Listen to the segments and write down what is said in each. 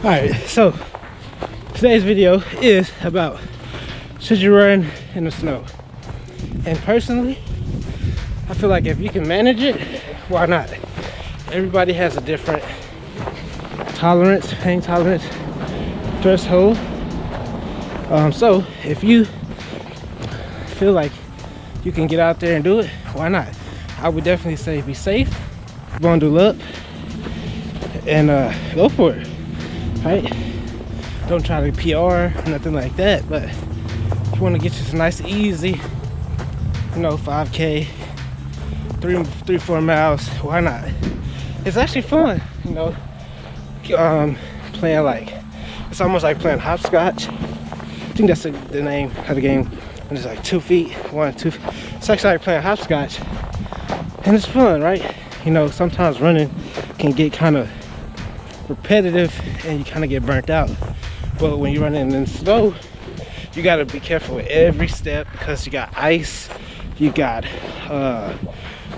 Alright, so today's video is about should you run in the snow. And personally, I feel like if you can manage it, why not? Everybody has a different tolerance, pain tolerance, threshold. So if you feel like you can get out there and do it, why not? I would definitely say be safe, bundle up, and go for it, right? Don't try to PR, nothing like that, but if you want to get you some nice, easy, 5K, 3-4 miles, why not? It's actually fun, playing like, it's almost like playing hopscotch. I think that's the name of the game. And it's like 2 feet, 1, 2. It's actually like playing hopscotch, and it's fun, right? Sometimes running can get kind of repetitive and you kind of get burnt out. But when you're running in snow, you got to be careful with every step because you got ice, you got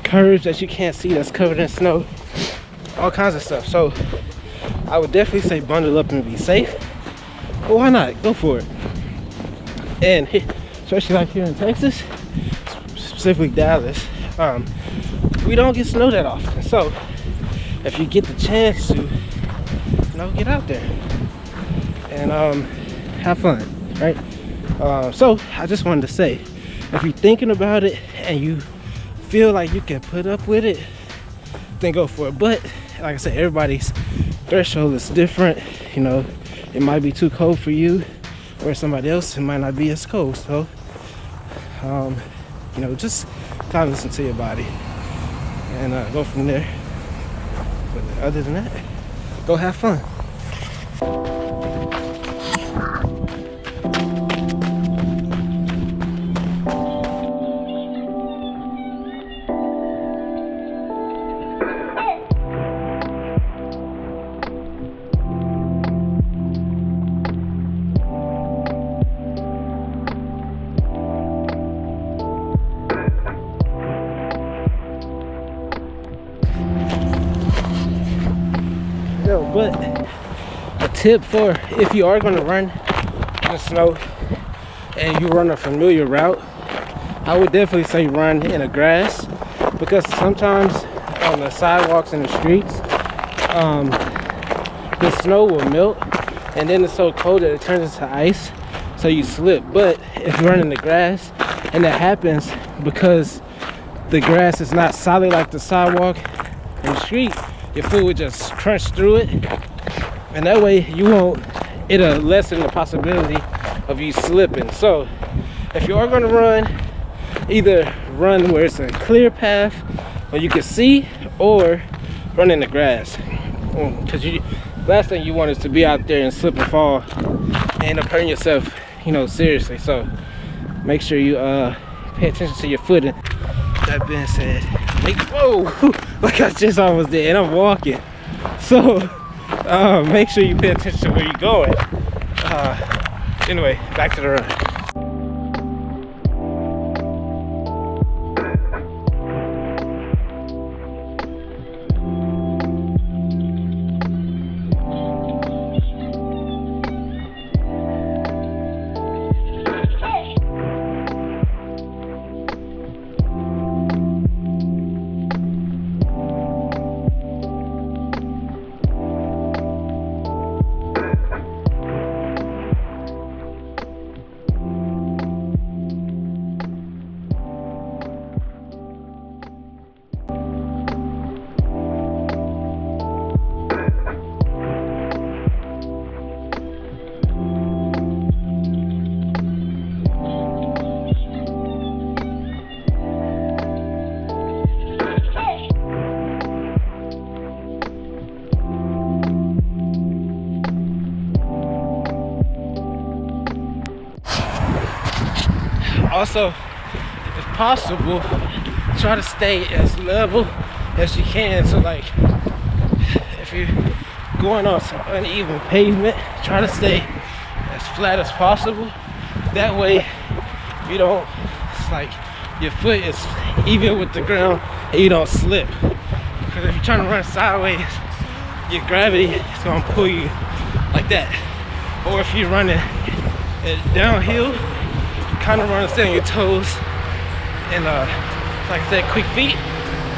curves that you can't see that's covered in snow, all kinds of stuff. So I would definitely say bundle up and be safe, but why not? Go for it. And especially like here in Texas, specifically Dallas, we don't get snow that often. So if you get the chance to, get out there and have fun, right? So I just wanted to say, if you're thinking about it and you feel like you can put up with it, then go for it. But like I said, everybody's threshold is different. It might be too cold for you, or somebody else it might not be as cold. So just kind of listen to your body and go from there. But other than that, go have fun. But a tip for if you are going to run in the snow and you run a familiar route, I would definitely say run in the grass, because sometimes on the sidewalks and the streets, the snow will melt and then it's so cold that it turns into ice, so you slip. But if you run in the grass and that happens because the grass is not solid like the sidewalk and the street, your foot would just crunch through it, and that way it'll lessen the possibility of you slipping. So if you are going to run, either run where it's a clear path where you can see, or run in the grass, because last thing you want is to be out there and slip and fall and end up hurting yourself, seriously. So make sure you pay attention to your footing. That being said, whoa, like I just almost did, and I'm walking. So make sure you pay attention to where you're going. Anyway, back to the run. Also, if possible, try to stay as level as you can. So like, if you're going on some uneven pavement, try to stay as flat as possible. That way you don't, it's like your foot is even with the ground and you don't slip. Because if you're trying to run sideways, your gravity is going to pull you like that. Or if you're running it downhill, kind of run, stay on your toes, and like I said, quick feet.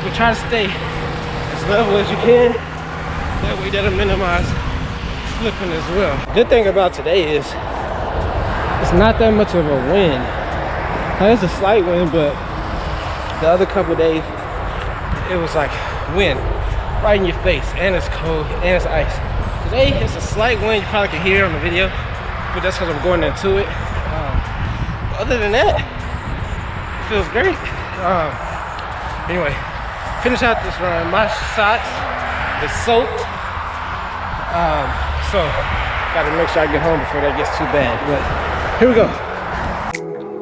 But try to stay as level as you can. That way that'll minimize slipping as well. Good thing about today is it's not that much of a wind. Now, there's a slight wind, but the other couple days it was like wind right in your face, and it's cold and it's ice. Today it's a slight wind, you probably can hear it on the video, but that's because I'm going into it. Other than that, it feels great. Anyway, finish out this run. My socks is soaked, so gotta make sure I get home before that gets too bad. But here we go.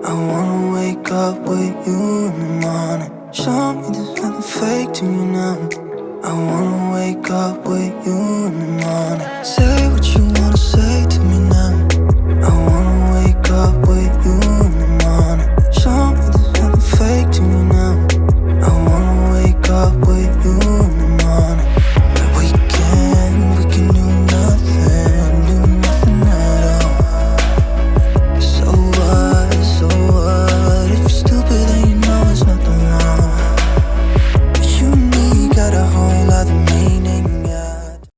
I wanna wake up with you in the morning. Show me there's nothing fake to me now. I wanna